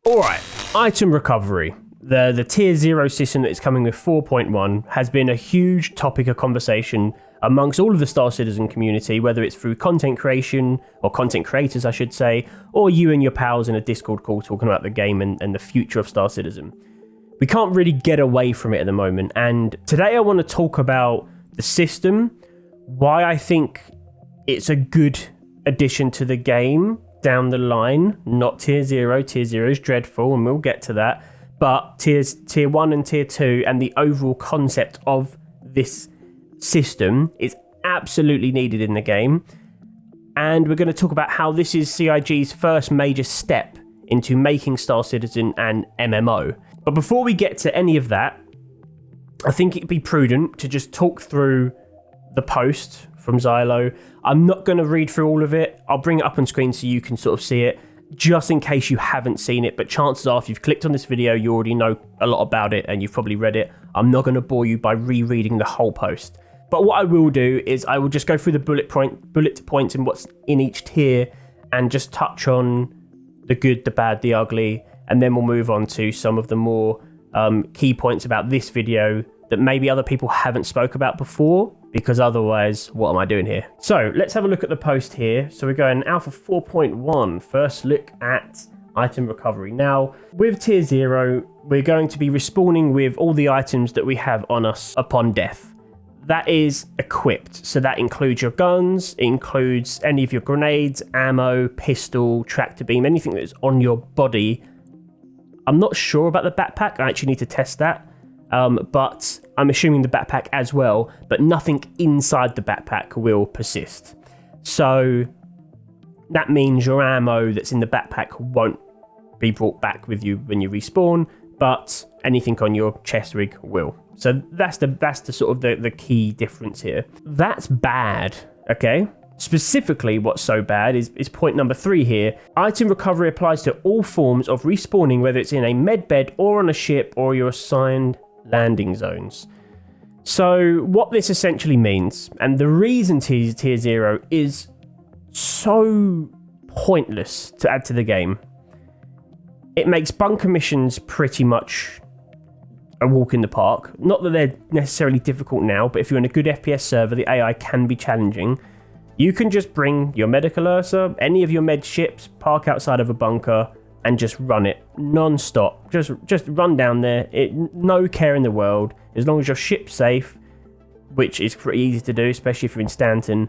Alright, item recovery. The tier 0 system that is coming with 4.1 has been a huge topic of conversation amongst all of the Star Citizen community, whether it's through content creation, or content creators I should say, or you and your pals in a Discord call talking about the game and the future of Star Citizen. We can't really get away from it at the moment, and today I want to talk about the system, why I think it's a good addition to the game down the line, not tier 0. Tier 0 is dreadful, and we'll get to that, but tier 1 and tier 2 and the overall concept of this system is absolutely needed in the game. And we're going to talk about how this is CIG's first major step into making Star Citizen an MMO. But before we get to any of that, I think it'd be prudent to just talk through the post from Xylo. I'm not going to read through all of it. I'll bring it up on screen so you can sort of see it, just in case you haven't seen it. But chances are, if you've clicked on this video, you already know a lot about it and you've probably read it. I'm not going to bore you by rereading the whole post. But what I will do is I will just go through the bullet points and what's in each tier and just touch on the good, the bad, the ugly, and then we'll move on to some of the more key points about this video that maybe other people haven't spoke about before, because otherwise, what am I doing here? So let's have a look at the post here. So we're going Alpha 4.1, first look at item recovery. Now, with tier 0, we're going to be respawning with all the items that we have on us upon death. That is equipped, so that includes your guns, it includes any of your grenades, ammo, pistol, tractor beam, anything that's on your body. I'm not sure about the backpack, I actually need to test that, but I'm assuming the backpack as well, but nothing inside the backpack will persist. So that means your ammo that's in the backpack won't be brought back with you when you respawn, but anything on your chest rig will. So that's the sort of the key difference here. That's bad, okay? Specifically, what's so bad is point number 3 here. Item recovery applies to all forms of respawning, whether it's in a medbed or on a ship or your assigned landing zones. So what this essentially means, and the reason tier 0 is so pointless to add to the game, it makes bunker missions pretty much a walk in the park. Not that they're necessarily difficult now, but if you're in a good FPS server, the AI can be challenging. You can just bring your medical Ursa, any of your med ships, park outside of a bunker, and just run it non-stop. Just run down there. No care in the world. As long as your ship's safe, which is pretty easy to do, especially if you're in Stanton,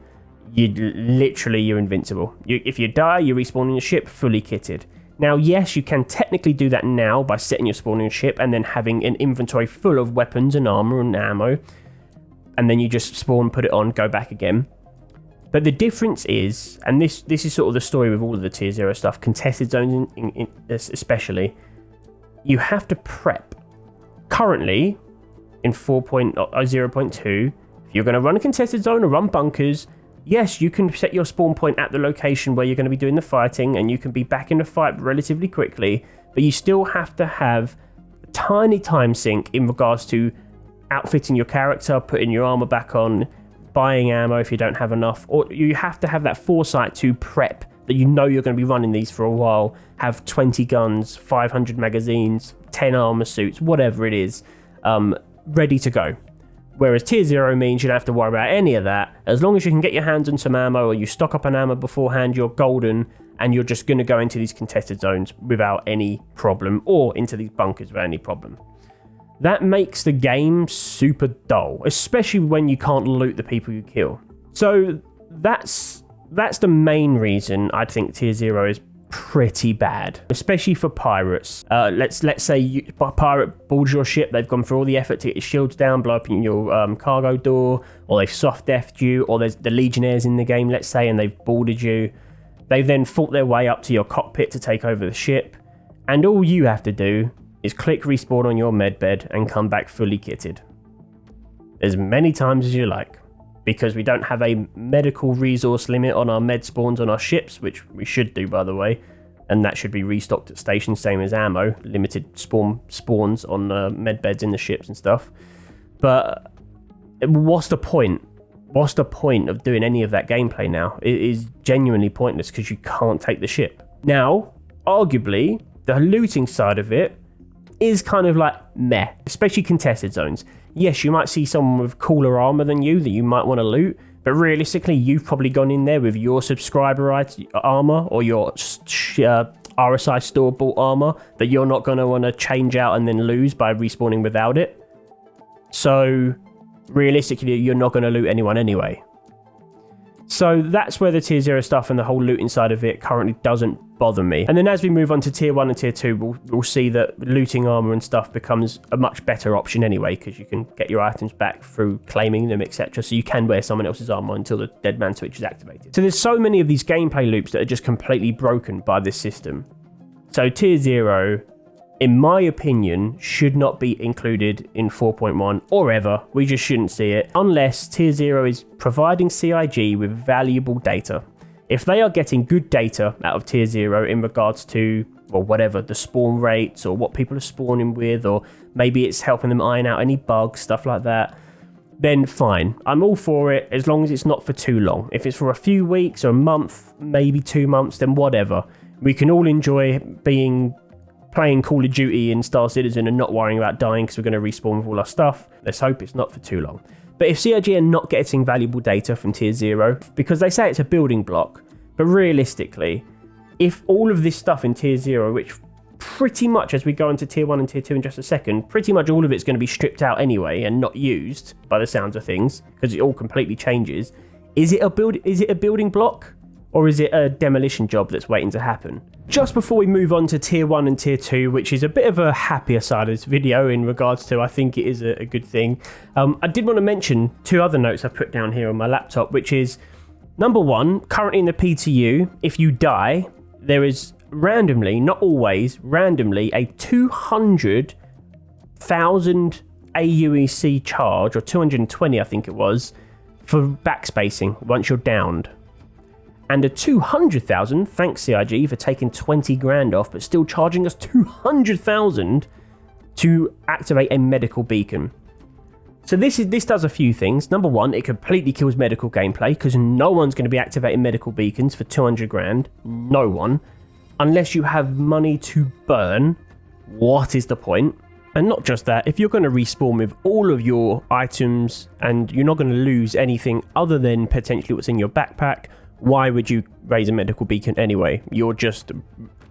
you're invincible. If you die, you respawn in your ship fully kitted. Now, yes, you can technically do that now by setting your spawning ship and then having an inventory full of weapons and armor and ammo, and then you just spawn, put it on, go back again. But the difference is, and this is sort of the story with all of the tier 0 stuff, contested zones especially, you have to prep. Currently, in 4.0.2, if you're going to run a contested zone or run bunkers, yes, you can set your spawn point at the location where you're going to be doing the fighting, and you can be back in the fight relatively quickly, but you still have to have a tiny time sink in regards to outfitting your character, putting your armor back on, buying ammo if you don't have enough, or you have to have that foresight to prep that you know you're going to be running these for a while, have 20 guns, 500 magazines, 10 armor suits, whatever it is, ready to go. Whereas tier 0 means you don't have to worry about any of that. As long as you can get your hands on some ammo or you stock up on ammo beforehand, you're golden, and you're just going to go into these contested zones without any problem, or into these bunkers without any problem. That makes the game super dull, especially when you can't loot the people you kill. So that's the main reason I think tier 0 is pretty bad, especially for pirates. Let's say a pirate boards your ship, they've gone through all the effort to get your shields down, blow up your cargo door, or they've soft deathed you, or there's the legionnaires in the game, let's say, and they've boarded you. They've then fought their way up to your cockpit to take over the ship, and all you have to do is click respawn on your medbed and come back fully kitted as many times as you like, because we don't have a medical resource limit on our med spawns on our ships, which we should do, by the way, and that should be restocked at stations, same as ammo, limited spawns on med beds in the ships and stuff. But what's the point? What's the point of doing any of that gameplay now? It is genuinely pointless because you can't take the ship. Now, arguably, The looting side of it is kind of like meh, especially contested zones. Yes, you might see someone with cooler armor than you that you might want to loot, but realistically, you've probably gone in there with your subscriber armor or your RSI store-bought armor that you're not going to want to change out and then lose by respawning without it. So realistically, you're not going to loot anyone anyway. So that's where the tier 0 stuff and the whole looting side of it currently doesn't bother me. And then as we move on to tier 1 and tier 2, we'll see that looting armor and stuff becomes a much better option anyway, because you can get your items back through claiming them, etc. So you can wear someone else's armor until the dead man switch is activated. So there's so many of these gameplay loops that are just completely broken by this system. So tier 0, in my opinion, should not be included in 4.1 or ever. We just shouldn't see it unless tier 0 is providing CIG with valuable data. If they are getting good data out of tier 0 in regards to, or whatever, the spawn rates or what people are spawning with, or maybe it's helping them iron out any bugs, stuff like that, then fine. I'm all for it as long as it's not for too long. If it's for a few weeks or a month, maybe 2 months, then whatever. We can all enjoy playing Call of Duty in Star Citizen and not worrying about dying because we're going to respawn with all our stuff. Let's hope it's not for too long. But if CIG are not getting valuable data from tier 0, because they say it's a building block, but realistically, if all of this stuff in tier 0, which pretty much as we go into tier 1 and tier 2 in just a second, pretty much all of it's going to be stripped out anyway and not used by the sounds of things, because it all completely changes. Is it a building block? Or is it a demolition job that's waiting to happen? Just before we move on to tier 1 and tier 2, which is a bit of a happier side of this video in regards to I think it is a good thing, I did want to mention 2 other notes I've put down here on my laptop, which is, number 1, currently in the PTU, if you die, there is randomly, not always, randomly a 200,000 AUEC charge, or 220 I think it was, for backspacing once you're downed. And a 200,000, thanks CIG for taking 20 grand off, but still charging us 200,000 to activate a medical beacon. So this does a few things. Number 1, it completely kills medical gameplay, because no one's going to be activating medical beacons for 200 grand. No one. Unless you have money to burn. What is the point? And not just that, if you're going to respawn with all of your items and you're not going to lose anything other than potentially what's in your backpack, why would you raise a medical beacon anyway? You'll just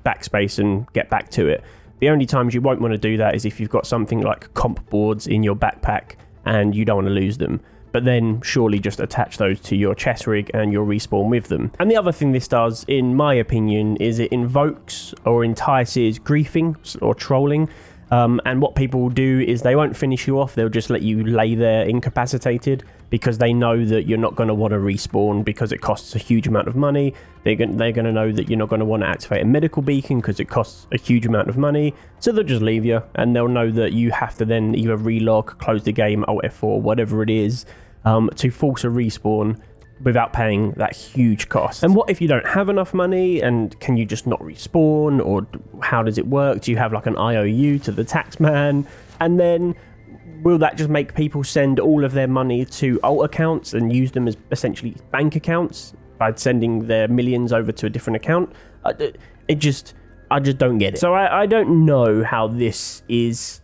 backspace and get back to it. The only times you won't want to do that is if you've got something like comp boards in your backpack and you don't want to lose them. But then surely just attach those to your chest rig and you'll respawn with them. And the other thing this does, in my opinion, is it invokes or entices griefing or trolling. And what people will do is they won't finish you off, they'll just let you lay there incapacitated because they know that you're not going to want to respawn because it costs a huge amount of money. They're going to know that you're not going to want to activate a medical beacon because it costs a huge amount of money. So they'll just leave you, and they'll know that you have to then either relog, close the game, Alt F4, whatever it is, to force a respawn without paying that huge cost. And what if you don't have enough money, and can you just not respawn, or how does it work? Do you have like an IOU to the tax man? And then will that just make people send all of their money to alt accounts and use them as essentially bank accounts by sending their millions over to a different account? I just don't get it. So I don't know how this is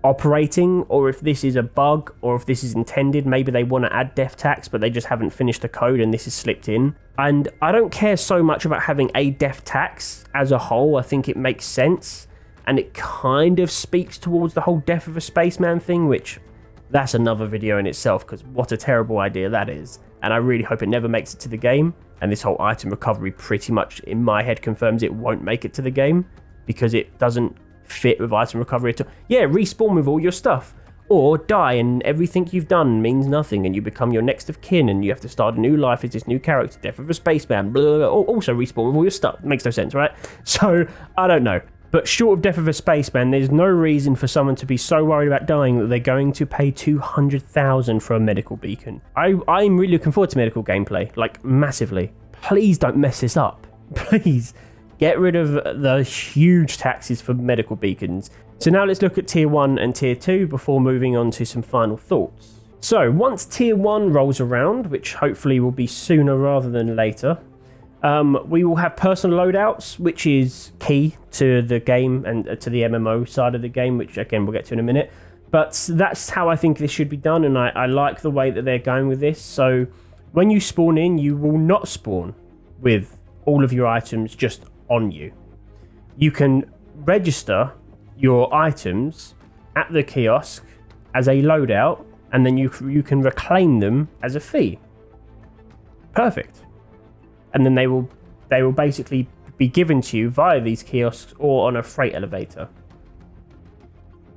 operating, or if this is a bug, or if this is intended. Maybe they want to add death tax but they just haven't finished the code and this is slipped in. And I don't care so much about having a death tax as a whole. I think it makes sense, and it kind of speaks towards the whole death of a spaceman thing, which that's another video in itself, because what a terrible idea that is. And I really hope it never makes it to the game, and this whole item recovery pretty much in my head confirms it won't make it to the game, because it doesn't fit with item recovery at all. Yeah, respawn with all your stuff, or die and everything you've done means nothing and you become your next of kin and you have to start a new life as this new character, death of a spaceman, blah, blah, blah. Also respawn with all your stuff. Makes no sense, right? So I don't know, but short of death of a spaceman, there's no reason for someone to be so worried about dying that they're going to pay 200,000 for a medical beacon. I'm really looking forward to medical gameplay, like massively. Please don't mess this up, please. Get rid of the huge taxes for medical beacons. So now let's look at tier 1 and tier 2 before moving on to some final thoughts. So once tier 1 rolls around, which hopefully will be sooner rather than later, We will have personal loadouts, which is key to the game and to the MMO side of the game, which again we'll get to in a minute. But that's how I think this should be done, and I like the way that they're going with this. So when you spawn in, you will not spawn with all of your items just on you. You can register your items at the kiosk as a loadout, and then you can reclaim them as a fee. Perfect. And then they will basically be given to you via these kiosks or on a freight elevator.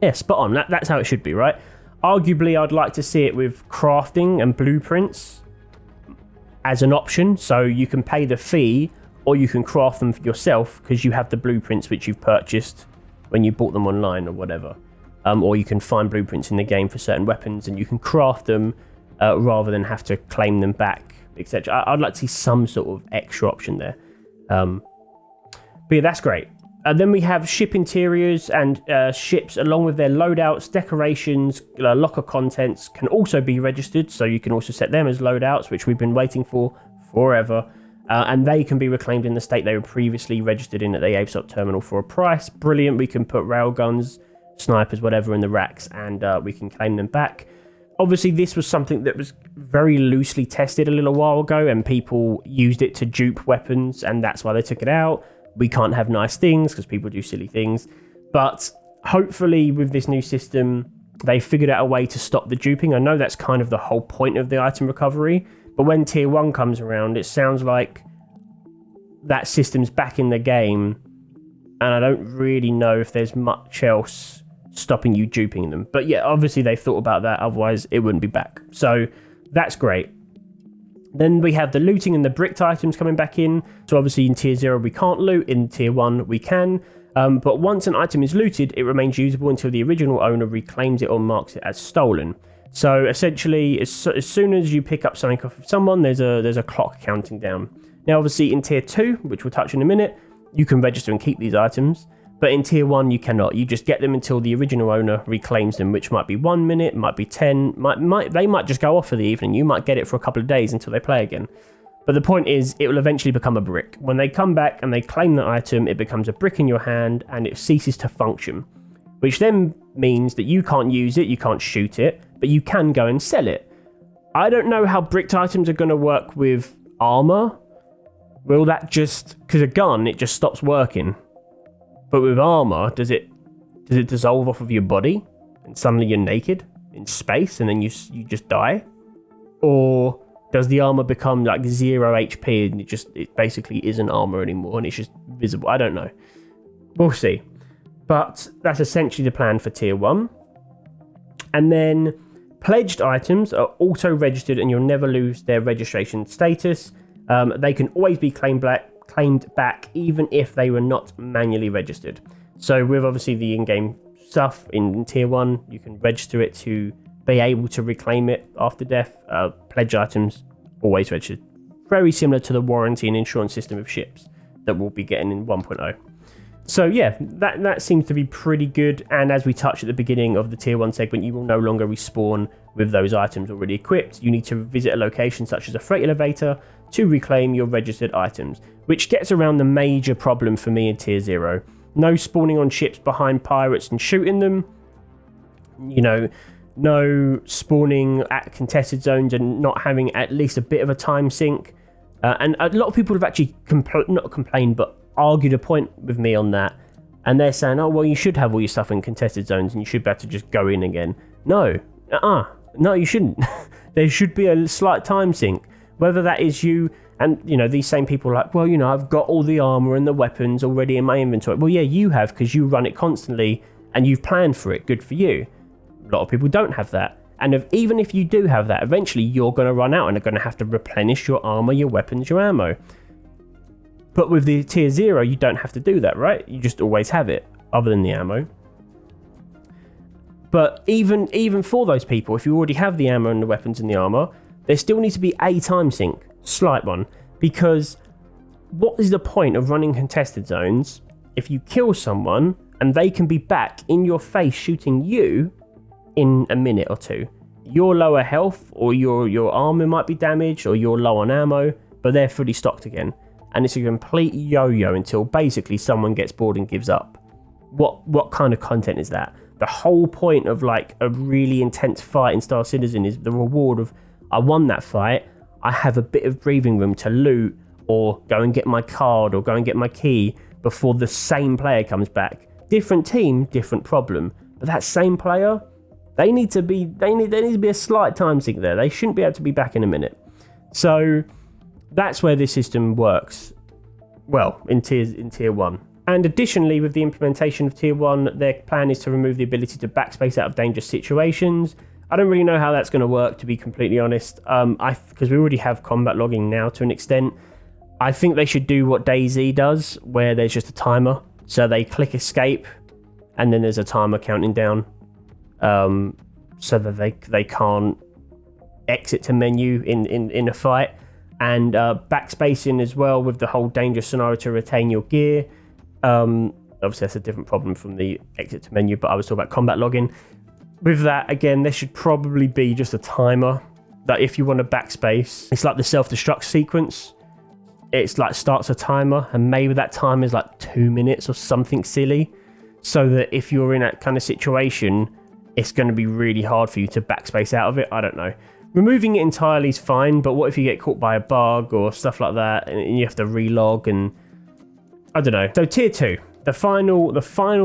Yeah, spot on. That's how it should be, right? Arguably, I'd like to see it with crafting and blueprints as an option, so you can pay the fee or you can craft them yourself because you have the blueprints which you've purchased when you bought them online or whatever. Or you can find blueprints in the game for certain weapons and you can craft them rather than have to claim them back, etc. I'd like to see some sort of extra option there. But yeah, that's great. Then we have ship interiors and ships along with their loadouts, decorations, locker contents can also be registered. So you can also set them as loadouts, which we've been waiting for forever. And they can be reclaimed in the state they were previously registered in at the ASOP terminal for a price. Brilliant. We can put railguns, snipers, whatever in the racks, and we can claim them back. Obviously, this was something that was very loosely tested a little while ago, and people used it to dupe weapons, and that's why they took it out. We can't have nice things because people do silly things. But hopefully with this new system, they figured out a way to stop the duping. I know that's kind of the whole point of the item recovery, but when tier 1 comes around, it sounds like that system's back in the game, and I don't really know if there's much else stopping you duping them. But yeah, obviously they thought about that, otherwise it wouldn't be back. So that's great. Then we have the looting and the bricked items coming back in. So obviously in tier 0 we can't loot, in tier 1 we can. But once an item is looted, it remains usable until the original owner reclaims it or marks it as stolen. So essentially, as soon as you pick up something off of someone, there's a clock counting down. Now obviously in tier 2, which we'll touch in a minute, you can register and keep these items. But in tier 1 you cannot. You just get them until the original owner reclaims them, which might be 1 minute, might be 10, they might just go off for the evening. You might get it for a couple of days until they play again. But the point is, it will eventually become a brick. When they come back and they claim the item, it becomes a brick in your hand and it ceases to function. Which then means that you can't use it, you can't shoot it, but you can go and sell it. I don't know how bricked items are going to work with armor. Will that just... because a gun, it just stops working. But with armor, does it dissolve off of your body and suddenly you're naked in space and then you just die? Or does the armor become like 0 HP and it basically isn't armor anymore and it's just visible? I don't know. We'll see. But that's essentially the plan for tier 1. And then pledged items are auto-registered and you'll never lose their registration status. They can always be claimed back even if they were not manually registered. So with obviously the in-game stuff in tier 1, you can register it to be able to reclaim it after death. Pledge items always registered. Very similar to the warranty and insurance system of ships that we'll be getting in 1.0. So yeah, that seems to be pretty good. And as we touched at the beginning of the tier 1 segment, you will no longer respawn with those items already equipped. You need to visit a location such as a freight elevator to reclaim your registered items, which gets around the major problem for me in tier 0. No spawning on ships behind pirates and shooting them. You know, no spawning at contested zones and not having at least a bit of a time sink. And a lot of people have actually not complained, but argued a point with me on that. And they're saying, oh, well, you should have all your stuff in contested zones and you should be able to just go in again. No, you shouldn't. There should be a slight time sink. Whether that is you, and, you know, these same people are like, well, you know, I've got all the armor and the weapons already in my inventory. Well, yeah, you have, because you run it constantly and you've planned for it. Good for you. A lot of people don't have that. And even if you do have that, eventually you're going to run out and are going to have to replenish your armor, your weapons, your ammo. But with the tier 0, you don't have to do that, right? You just always have it, other than the ammo. But even for those people, if you already have the ammo and the weapons and the armor, there still needs to be a time sink, slight one, because what is the point of running contested zones if you kill someone and they can be back in your face shooting you in a minute or two? You're lower health, or your armor might be damaged, or you're low on ammo, but they're fully stocked again. and it's a complete yo-yo until basically someone gets bored and gives up. What kind of content is that? The whole point of like a really intense fight in Star Citizen is the reward of, I won that fight, I have a bit of breathing room to loot or go and get my card or go and get my key before the same player comes back. Different team, different problem. But that same player, they need to be a slight time sink there. They shouldn't be able to be back in a minute. So that's where this system works well in tier 1. And additionally, with the implementation of tier 1, their plan is to remove the ability to backspace out of dangerous situations. I don't really know how that's going to work, to be completely honest, because we already have combat logging now to an extent. I think they should do what DayZ does, where there's just a timer. So they click escape, and then there's a timer counting down, so that they can't exit to menu in a fight. And backspacing as well with the whole dangerous scenario to retain your gear. Obviously, that's a different problem from the exit to menu, but I was talking about combat logging. With that, again, there should probably be just a timer that if you want to backspace, it's like the self-destruct sequence. It's like starts a timer, and maybe that time is like 2 minutes or something silly, so that if you're in that kind of situation, it's going to be really hard for you to backspace out of it. I don't know. Removing it entirely is fine, but what if you get caught by a bug or stuff like that, and you have to relog, and I don't know. So tier 2, the final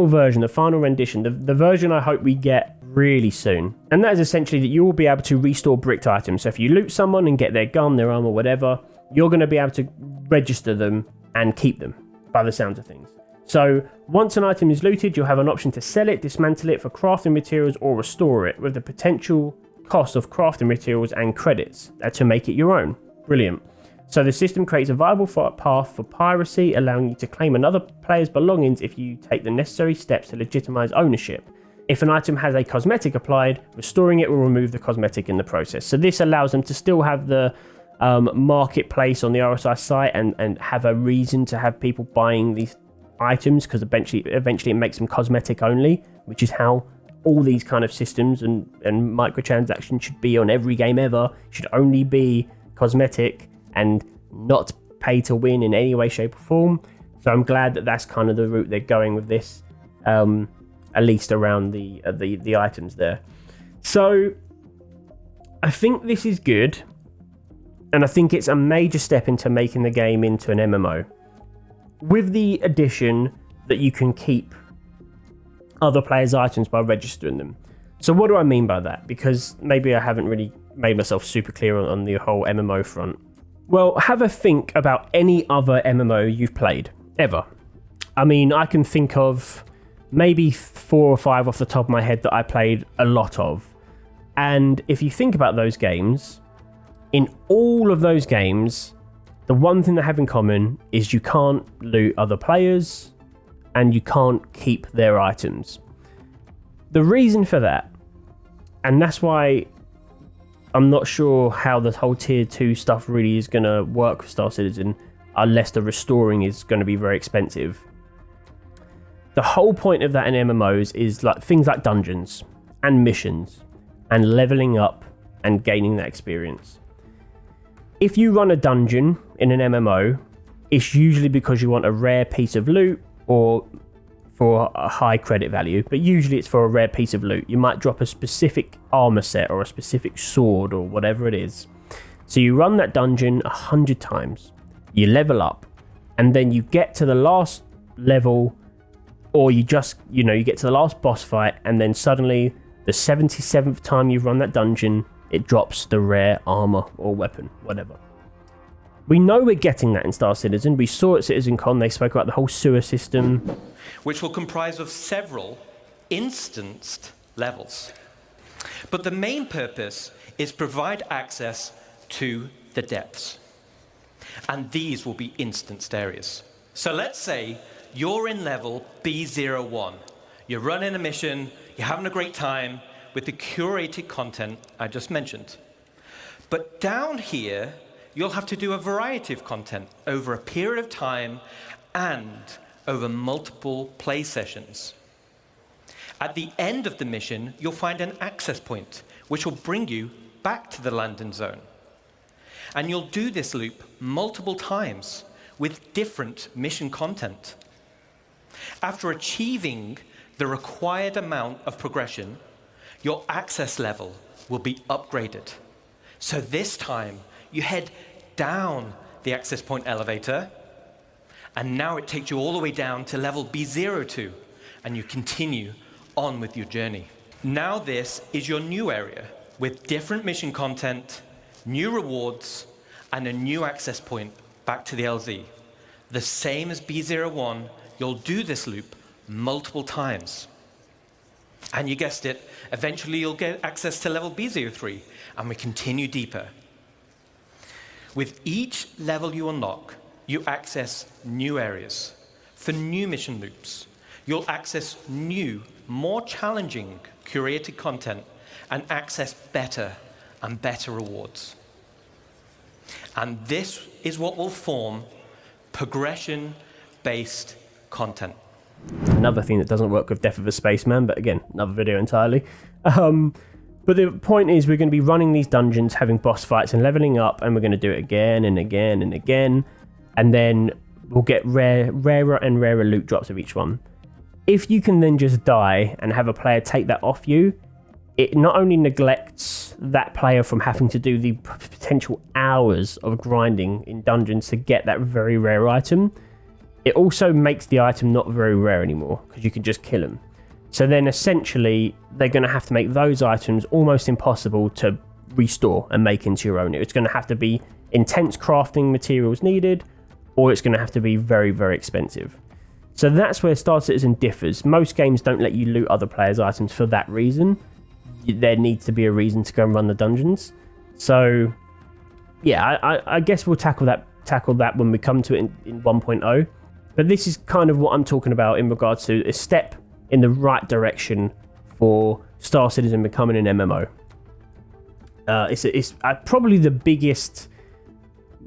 version, the final rendition, the version I hope we get really soon. And that is essentially that you will be able to restore bricked items. So if you loot someone and get their gun, their armor, whatever, you're going to be able to register them and keep them, by the sounds of things. So once an item is looted, you'll have an option to sell it, dismantle it for crafting materials, or restore it, with the potential cost of crafting materials and credits to make it your own. Brilliant. So the system creates a viable path for piracy, allowing you to claim another player's belongings if you take the necessary steps to legitimize ownership. If an item has a cosmetic applied, restoring it will remove the cosmetic in the process. So this allows them to still have the marketplace on the RSI site and have a reason to have people buying these items, because eventually it makes them cosmetic only, which is how all these kind of systems and microtransactions should be on every game ever. Should only be cosmetic and not pay to win in any way, shape or form. So I'm glad that that's kind of the route they're going with this, at least around the items there. So I think this is good, and I think it's a major step into making the game into an MMO, with the addition that you can keep other players' items by registering them. So what do I mean by that? Because maybe I haven't really made myself super clear on the whole MMO front. Well, have a think about any other MMO you've played, ever. I mean, I can think of maybe 4 or 5 off the top of my head that I played a lot of. And if you think about those games, in all of those games, the one thing they have in common is you can't loot other players and you can't keep their items. The reason for that, and that's why I'm not sure how the whole tier 2 stuff really is going to work for Star Citizen, unless the restoring is going to be very expensive. The whole point of that in MMOs is like things like dungeons and missions and leveling up and gaining that experience. If you run a dungeon in an MMO, it's usually because you want a rare piece of loot or for a high credit value, but usually it's for a rare piece of loot. You might drop a specific armor set or a specific sword or whatever it is. So you run that dungeon 100 times, you level up, and then you get to the last level, or you get to the last boss fight, and then suddenly the 77th time you've run that dungeon, it drops the rare armor or weapon, whatever. We know we're getting that in Star Citizen. We saw at CitizenCon, they spoke about the whole sewer system, which will comprise of several instanced levels. But the main purpose is provide access to the depths. And these will be instanced areas. So let's say you're in level B01. You're running a mission, you're having a great time with the curated content I just mentioned. But down here, you'll have to do a variety of content over a period of time and over multiple play sessions. At the end of the mission, you'll find an access point, which will bring you back to the landing zone. And you'll do this loop multiple times with different mission content. After achieving the required amount of progression, your access level will be upgraded. So this time, you head down the access point elevator, and now it takes you all the way down to level B02, and you continue on with your journey. Now this is your new area, with different mission content, new rewards, and a new access point back to the LZ. The same as B01, you'll do this loop multiple times. And you guessed it, eventually you'll get access to level B03, and we continue deeper. With each level you unlock, you access new areas for new mission loops. You'll access new, more challenging curated content and access better and better rewards. And this is what will form progression-based content. Another thing that doesn't work with Death of a Spaceman, but again, another video entirely. But the point is, we're going to be running these dungeons, having boss fights and leveling up, and we're going to do it again and again and again, and then we'll get rarer and rarer loot drops of each one. If you can then just die and have a player take that off you, it not only neglects that player from having to do the potential hours of grinding in dungeons to get that very rare item, it also makes the item not very rare anymore, because you can just kill them. So then essentially, they're going to have to make those items almost impossible to restore and make into your own. It's going to have to be intense crafting materials needed, or it's going to have to be very, very expensive. So that's where Star Citizen differs. Most games don't let you loot other players' items for that reason. There needs to be a reason to go and run the dungeons. So yeah, I guess we'll tackle that when we come to it in 1.0. But this is kind of what I'm talking about in regards to a step in the right direction for Star Citizen becoming an MMO. It's probably the biggest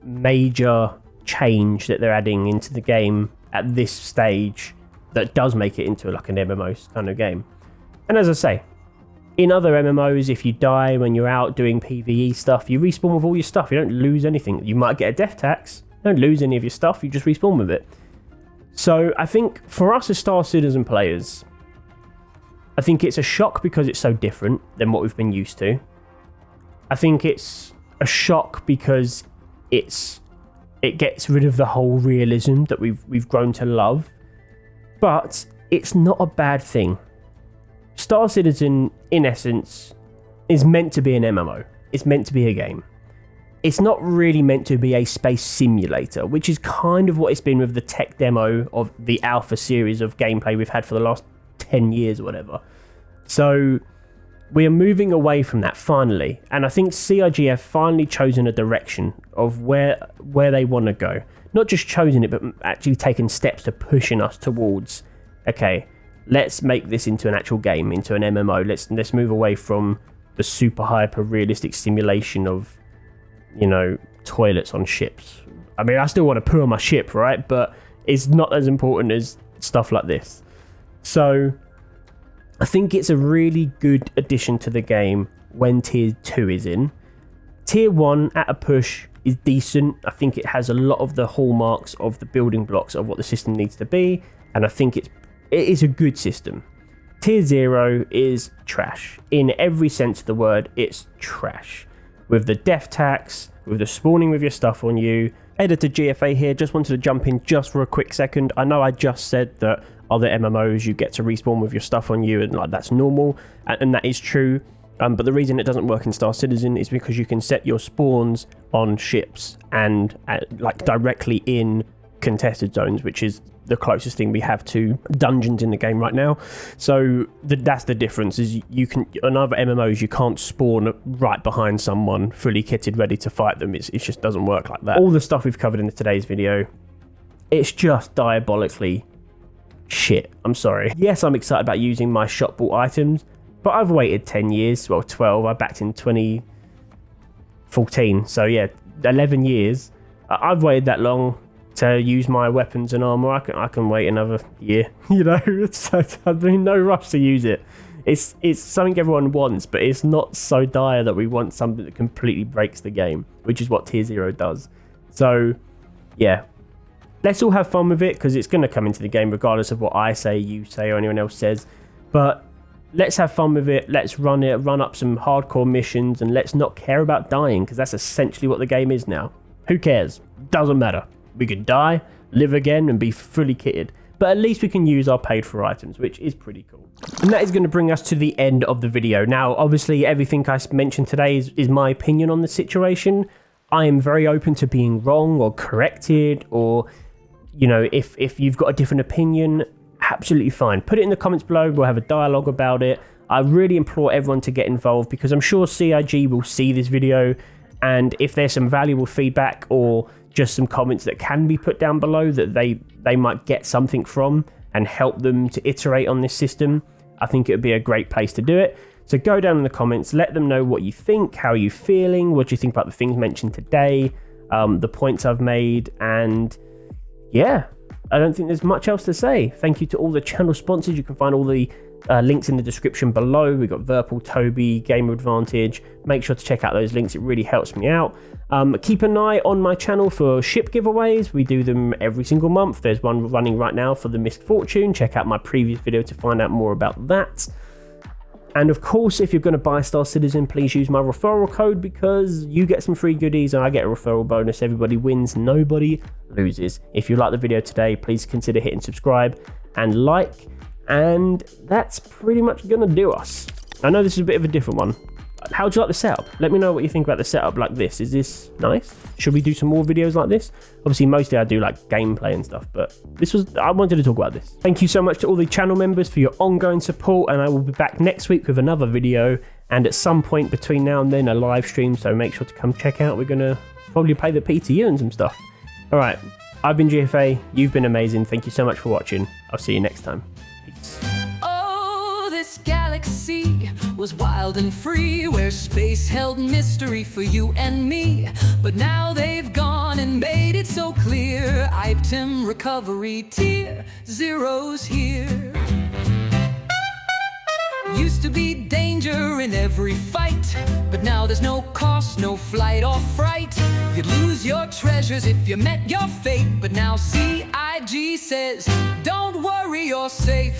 major change that they're adding into the game at this stage that does make it into like an MMO kind of game. And as I say, in other MMOs, if you die when you're out doing PvE stuff, you respawn with all your stuff. You don't lose anything. You might get a death tax. You don't lose any of your stuff. You just respawn with it. So I think for us as Star Citizen players, I think it's a shock because it's so different than what we've been used to. I think it's a shock because it gets rid of the whole realism that we've grown to love. But it's not a bad thing. Star Citizen, in essence, is meant to be an MMO. It's meant to be a game. It's not really meant to be a space simulator, which is kind of what it's been with the tech demo of the alpha series of gameplay we've had for the last 10 years or whatever. So we are moving away from that finally, and I think CIG have finally chosen a direction of where they want to go. Not just chosen it, but actually taken steps to pushing us towards, okay, let's make this into an actual game, into an MMO. Let's move away from the super hyper realistic simulation of, you know, toilets on ships. I mean, I still want to poo on my ship, right? But it's not as important as stuff like this. So I think it's a really good addition to the game when Tier 2 is in. Tier 1 at a push is decent. I think it has a lot of the hallmarks of the building blocks of what the system needs to be, and I think it is a good system. Tier 0 is trash. In every sense of the word, it's trash. With the death tax, with the spawning with your stuff on you. Editor GFA here, just wanted to jump in just for a quick second. I know I just said that other MMOs you get to respawn with your stuff on you and like that's normal, and that is true. But the reason it doesn't work in Star Citizen is because you can set your spawns on ships and like directly in contested zones, which is the closest thing we have to dungeons in the game right now. So that's the difference, is you can, on other MMOs you can't spawn right behind someone fully kitted ready to fight them. It just doesn't work like that. All the stuff we've covered in today's video, it's just diabolically shit. I'm sorry. Yes, I'm excited about using my shop bought items, but I've waited 10 years, well 12, I backed in 2014, so yeah, 11 years. I've waited that long to use my weapons and armor. I can wait another year, you know. I've been in no rush to use it. It's something everyone wants, but it's not so dire that we want something that completely breaks the game, which is what Tier 0 does. So yeah, let's all have fun with it, because it's going to come into the game regardless of what I say, you say, or anyone else says. But let's have fun with it. Let's run up some hardcore missions, and let's not care about dying, because that's essentially what the game is now. Who cares? Doesn't matter. We can die, live again, and be fully kitted. But at least we can use our paid for items, which is pretty cool. And that is going to bring us to the end of the video. Now, obviously, everything I mentioned today is my opinion on the situation. I am very open to being wrong or corrected, or, you know, if you've got a different opinion, absolutely fine. Put it in the comments below. We'll have a dialogue about it. I really implore everyone to get involved, because I'm sure CIG will see this video, and if there's some valuable feedback or just some comments that can be put down below that they might get something from and help them to iterate on this system, I think it would be a great place to do it. So go down in the comments, let them know what you think, how are you feeling, what do you think about the things mentioned today, the points I've made, and yeah, I don't think there's much else to say. Thank you to all the channel sponsors. You can find all the links in the description below. We've got Verpal, Toby, Gamer Advantage. Make sure to check out those links. It really helps me out. Keep an eye on my channel for ship giveaways. We do them every single month. There's one running right now for the Missed Fortune. Check out my previous video to find out more about that. And of course, if you're going to buy Star Citizen, please use my referral code, because you get some free goodies and I get a referral bonus. Everybody wins, nobody loses. If you like the video today, please consider hitting subscribe and like. And that's pretty much going to do us. I know this is a bit of a different one. How do you like the setup? Let me know what you think about the setup like this. Is this nice? Should we do some more videos like this? Obviously, mostly I do like gameplay and stuff, but I wanted to talk about this. Thank you so much to all the channel members for your ongoing support, and I will be back next week with another video, and at some point between now and then a live stream, so make sure to come check out. We're going to probably play the PTU and some stuff. All right, I've been GFA. You've been amazing. Thank you so much for watching. I'll see you next time. Peace. Oh, this galaxy was wild and free, where space held mystery for you and me. But now they've gone and made it so clear. Item recovery tier 0's here. Used to be danger in every fight, but now there's no cost, no flight or fright. You'd lose your treasures if you met your fate, but now CIG says, don't worry, you're safe.